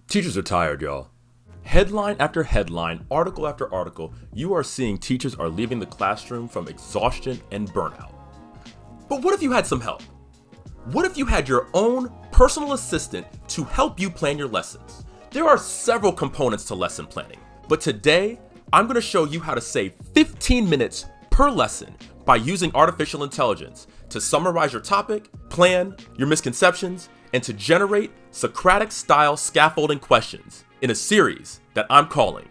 Teachers are tired, y'all. Headline after headline, article after article, you are seeing teachers are leaving the classroom from exhaustion and burnout. But what if you had some help? What if you had your own personal assistant to help you plan your lessons? There are several components to lesson planning, but today I'm going to show you how to save 15 minutes per lesson by using artificial intelligence to summarize your topic, plan your misconceptions, and to generate Socratic-style scaffolding questions in a series that I'm calling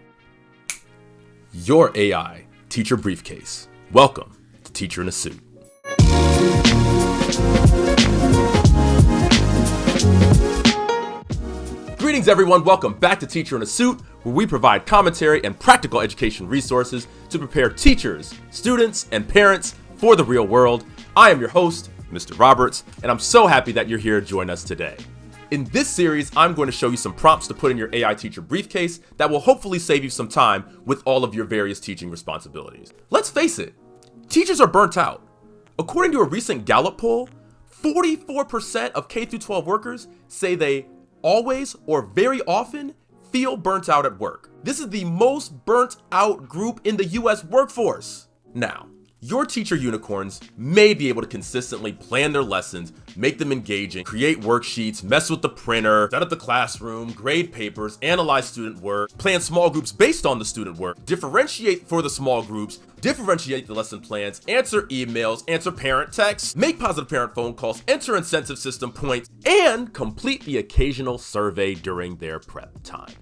Your AI Teacher Briefcase. Welcome to Teacher in a Suit. Greetings everyone, welcome back to Teacher in a Suit, where we provide commentary and practical education resources to prepare teachers, students, and parents for the real world. I am your host, Mr. Roberts, and I'm so happy that you're here to join us today. In this series, I'm going to show you some prompts to put in your AI teacher briefcase that will hopefully save you some time with all of your various teaching responsibilities. Let's face it, teachers are burnt out. According to a recent Gallup poll, 44% of K-12 workers say they always or very often feel burnt out at work. This is the most burnt out group in the US workforce. Now, your teacher unicorns may be able to consistently plan their lessons, make them engaging, create worksheets, mess with the printer, set up the classroom, grade papers, analyze student work, plan small groups based on the student work, differentiate for the small groups, differentiate the lesson plans, answer emails, answer parent texts, make positive parent phone calls, enter incentive system points, and complete the occasional survey during their prep time.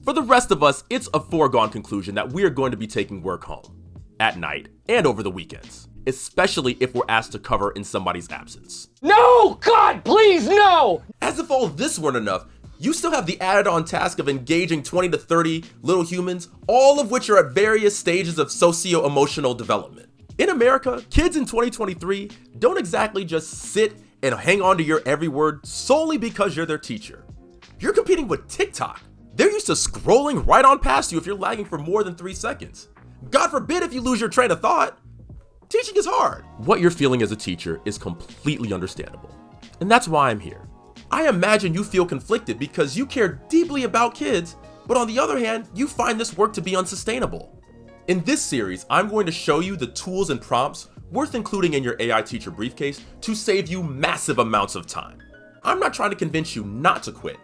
For the rest of us, it's a foregone conclusion that we are going to be taking work home at night and over the weekends, especially if we're asked to cover in somebody's absence. No! God, please, no! As if all this weren't enough, you still have the added on task of engaging 20 to 30 little humans, all of which are at various stages of socio-emotional development. In America, kids in 2023 don't exactly just sit and hang on to your every word solely because you're their teacher. You're competing with TikTok. They're used to scrolling right on past you if you're lagging for more than 3 seconds. God forbid if you lose your train of thought. Teaching is hard. What you're feeling as a teacher is completely understandable. And that's why I'm here. I imagine you feel conflicted because you care deeply about kids, but on the other hand, you find this work to be unsustainable. In this series, I'm going to show you the tools and prompts worth including in your AI teacher briefcase to save you massive amounts of time. I'm not trying to convince you not to quit,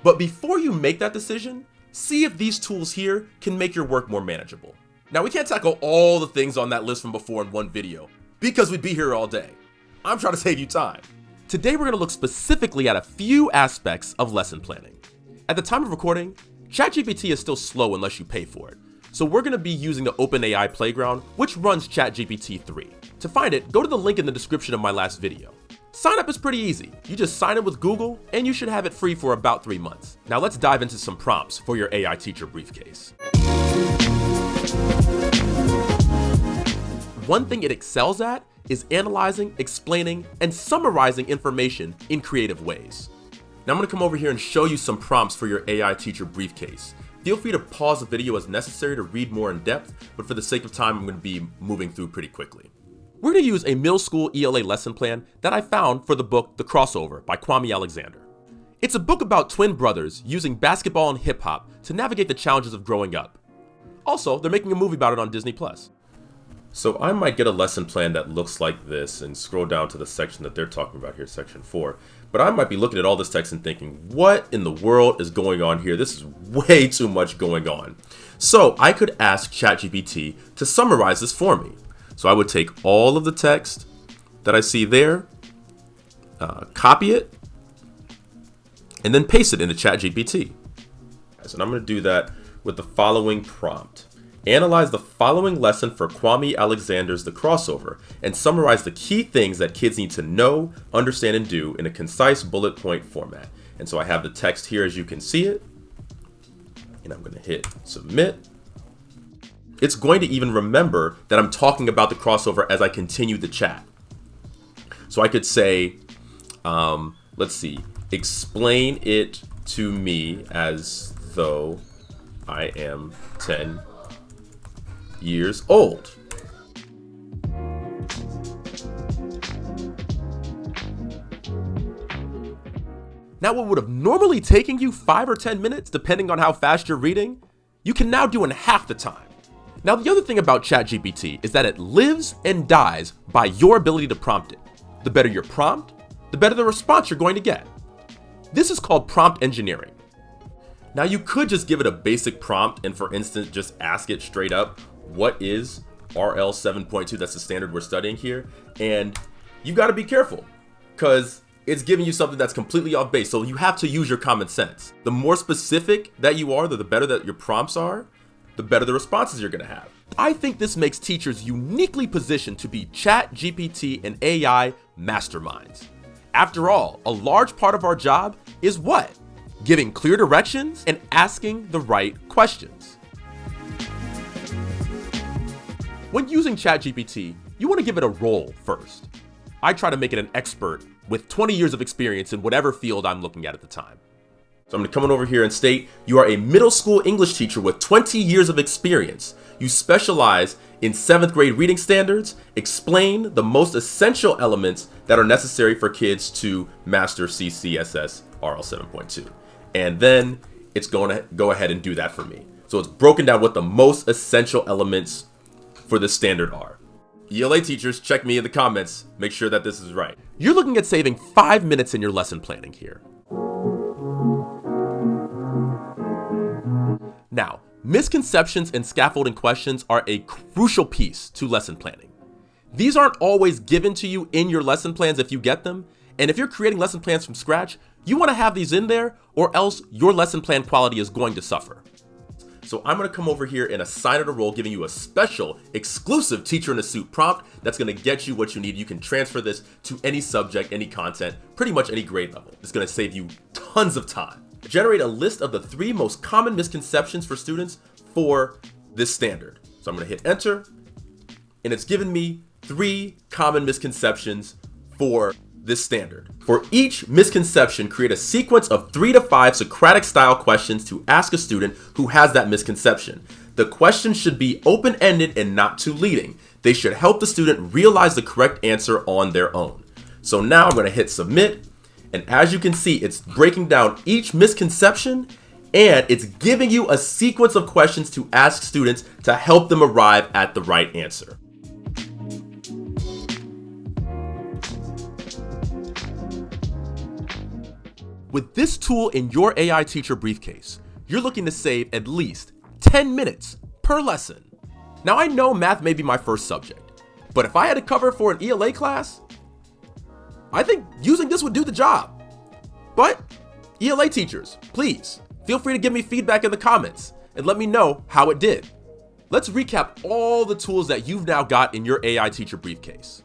but before you make that decision, see if these tools here can make your work more manageable. Now, we can't tackle all the things on that list from before in one video because we'd be here all day. I'm trying to save you time. Today, we're going to look specifically at a few aspects of lesson planning. At the time of recording, Chat GPT is still slow unless you pay for it. So we're going to be using the OpenAI Playground, which runs Chat GPT 3. To find it, go to the link in the description of my last video. Sign up is pretty easy. You just sign in with Google and you should have it free for about 3 months. Now let's dive into some prompts for your AI teacher briefcase. One thing it excels at is analyzing, explaining, and summarizing information in creative ways. Now I'm going to come over here and show you some prompts for your AI teacher briefcase. Feel free to pause the video as necessary to read more in depth, but for the sake of time, I'm going to be moving through pretty quickly. We're going to use a middle school ELA lesson plan that I found for the book The Crossover by Kwame Alexander. It's a book about twin brothers using basketball and hip hop to navigate the challenges of growing up. Also, they're making a movie about it on Disney+. So I might get a lesson plan that looks like this and scroll down to the section that they're talking about here, section 4. But I might be looking at all this text and thinking, what in the world is going on here? This is way too much going on. So I could ask ChatGPT to summarize this for me. So I would take all of the text that I see there, copy it, and then paste it into ChatGPT. So I'm going to do that with the following prompt. Analyze the following lesson for Kwame Alexander's The Crossover and summarize the key things that kids need to know, understand, and do in a concise bullet point format. And so I have the text here as you can see it. And I'm going to hit submit. It's going to even remember that I'm talking about the crossover as I continue the chat. So I could say, let's see, explain it to me as though I am 10 years old. Now, what would have normally taken you 5 or 10 minutes, depending on how fast you're reading, you can now do in half the time. Now, the other thing about Chat GPT is that it lives and dies by your ability to prompt it. The better your prompt, the better the response you're going to get. This is called prompt engineering. Now, you could just give it a basic prompt and, for instance, just ask it straight up, what is RL 7.2? That's the standard we're studying here. And you got to be careful because it's giving you something that's completely off base. So you have to use your common sense. The more specific that you are, the better that your prompts are, the better the responses you're going to have. I think this makes teachers uniquely positioned to be Chat GPT and AI masterminds. After all, a large part of our job is what? Giving clear directions and asking the right questions. When using Chat GPT, you want to give it a role first. I try to make it an expert with 20 years of experience in whatever field I'm looking at the time. So I'm going to come on over here and state you are a middle school English teacher with 20 years of experience. You specialize in 7th grade reading standards. Explain the most essential elements that are necessary for kids to master CCSS RL 7.2. And then it's going to go ahead and do that for me. So it's broken down what the most essential elements for this standard are. ELA teachers, check me in the comments. Make sure that this is right. You're looking at saving 5 minutes in your lesson planning here. Now, misconceptions and scaffolding questions are a crucial piece to lesson planning. These aren't always given to you in your lesson plans if you get them. And if you're creating lesson plans from scratch, you want to have these in there or else your lesson plan quality is going to suffer. So I'm going to come over here and assign it a role, giving you a special exclusive Teacherinasuit prompt that's going to get you what you need. You can transfer this to any subject, any content, pretty much any grade level. It's going to save you tons of time. Generate a list of the 3 most common misconceptions for students for this standard. So I'm going to hit enter, and it's given me 3 common misconceptions for this standard. For each misconception, create a sequence of 3 to 5 Socratic style questions to ask a student who has that misconception. The questions should be open-ended and not too leading. They should help the student realize the correct answer on their own. So now I'm going to hit submit, and as you can see, it's breaking down each misconception and it's giving you a sequence of questions to ask students to help them arrive at the right answer. With this tool in your AI teacher briefcase, you're looking to save at least 10 minutes per lesson. Now, I know math may be my first subject, but if I had to cover for an ELA class, I think using this would do the job. But ELA teachers, please feel free to give me feedback in the comments and let me know how it did. Let's recap all the tools that you've now got in your AI teacher briefcase.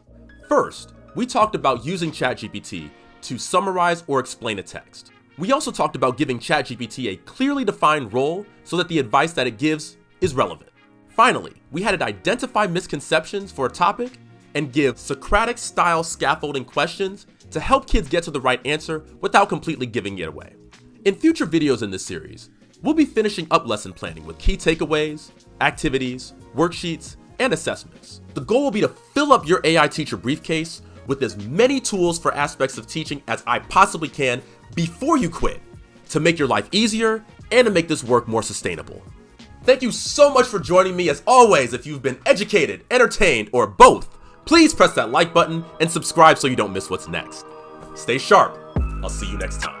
First, we talked about using Chat GPT to summarize or explain a text. We also talked about giving Chat GPT a clearly defined role so that the advice that it gives is relevant. Finally, we had it identify misconceptions for a topic and give Socratic-style scaffolding questions to help kids get to the right answer without completely giving it away. In future videos in this series, we'll be finishing up lesson planning with key takeaways, activities, worksheets, and assessments. The goal will be to fill up your AI teacher briefcase with as many tools for aspects of teaching as I possibly can before you quit, to make your life easier and to make this work more sustainable. Thank you so much for joining me. As always, if you've been educated, entertained, or both, please press that like button and subscribe so you don't miss what's next. Stay sharp. I'll see you next time.